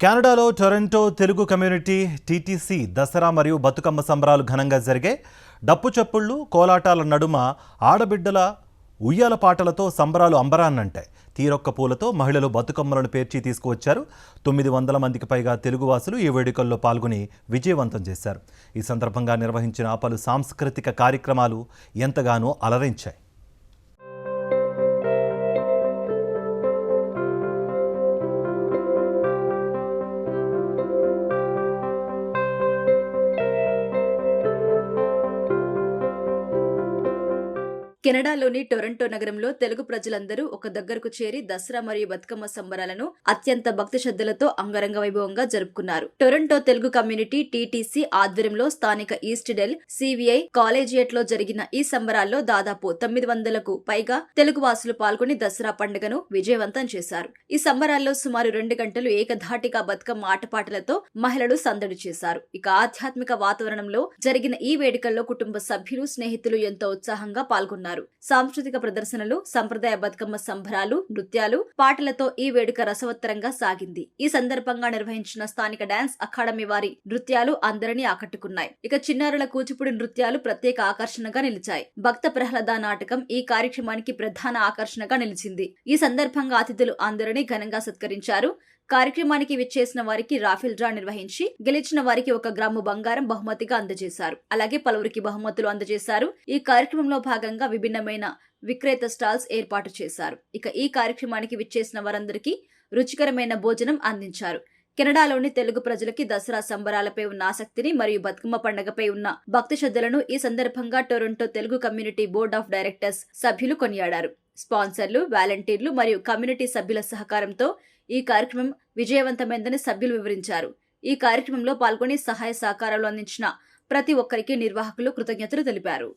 కెనడాలో Toronto Telugu community TTC Dasara మరియు బతుకమ్మ సంబరాలు ఘనంగా జరిగాయి. డప్పు చప్పుళ్ళు, కోలాటాల నడుమ ఆడబిడ్డల ఉయ్యాల పాటలతో సంబరాలు అంబరాన్నంటాయి. తీరొక్క పూలతో మహిళలు బతుకమ్మలను పేర్చి తీసుకువచ్చారు. 900 మందికి పైగా తెలుగువాసులు ఈ వేడుకల్లో పాల్గొని విజయవంతం చేశారు. ఈ సందర్భంగా నిర్వహించిన పలు సాంస్కృతిక కార్యక్రమాలు ఎంతగానో అలరించాయి. కెనడాలోని టొరంటో నగరంలో తెలుగు ప్రజలందరూ ఒక దగ్గరకు చేరి దసరా మరియు బతుకమ్మ సంబరాలను అత్యంత భక్తి శ్రద్ధలతో అంగరంగ వైభవంగా జరుపుకున్నారు. టొరంటో తెలుగు కమ్యూనిటీ టీటీసీ ఆధ్వర్యంలో స్థానిక ఈస్ట్ డెల్ సివిఐ కాలేజియేట్ లో జరిగిన ఈ సంబరాల్లో దాదాపు 900కు పైగా తెలుగు వాసులు పాల్గొని దసరా పండుగను విజయవంతం చేశారు. ఈ సంబరాల్లో సుమారు 2 గంటలు ఏకధాటిగా బతుకమ్మ ఆటపాటలతో మహిళలు సందడి చేశారు. ఇక ఆధ్యాత్మిక వాతావరణంలో జరిగిన ఈ వేడుకల్లో కుటుంబ సభ్యులు, స్నేహితులు ఎంతో ఉత్సాహంగా పాల్గొన్నారు. సాంస్కృతిక ప్రదర్శనలు, సంప్రదాయ బతుకమ్మ సంబరాలు, నృత్యాలు, పాటలతో ఈ వేడుక రసవత్తరంగా సాగింది. ఈ సందర్భంగా నిర్వహించిన స్థానిక డాన్స్ అకాడమీ వారి నృత్యాలు అందరినీ ఆకట్టుకున్నాయి. ఇక చిన్నారుల కూచిపూడి నృత్యాలు ప్రత్యేక ఆకర్షణగా నిలిచాయి. భక్త ప్రహ్లాద నాటకం ఈ కార్యక్రమానికి ప్రధాన ఆకర్షణగా నిలిచింది. ఈ సందర్భంగా అతిథులు అందరినీ ఘనంగా సత్కరించారు. కార్యక్రమానికి విచ్చేసిన వారికి రాఫిల్ డ్రా నిర్వహించి గెలిచిన వారికి 1 గ్రాము బంగారం బహుమతిగా అందజేశారు. అలాగే పలువురికి బహుమతులు అందజేశారు. ఈ కార్యక్రమంలో భాగంగా విభిన్నమైన విక్రేత స్టాల్స్ ఏర్పాటు చేశారు. ఇక ఈ కార్యక్రమానికి విచ్చేసిన వారందరికీ రుచికరమైన భోజనం అందించారు. కెనడాలోని తెలుగు ప్రజలకి దసరా సంబరాలపై ఉన్న ఆసక్తిని మరియు బతుకమ్మ పండుగపై ఉన్న భక్తి శ్రద్ధలను ఈ సందర్భంగా Toronto Telugu community board of directors సభ్యులు కొనియాడారు. స్పాన్సర్లు, వాలంటీర్లు మరియు కమ్యూనిటీ సభ్యుల సహకారంతో ఈ కార్యక్రమం విజయవంతమైందని సభ్యులు వివరించారు. ఈ కార్యక్రమంలో పాల్గొని సహాయ సహకారాలు అందించిన ప్రతి ఒక్కరికి నిర్వాహకులు కృతజ్ఞతలు తెలిపారు.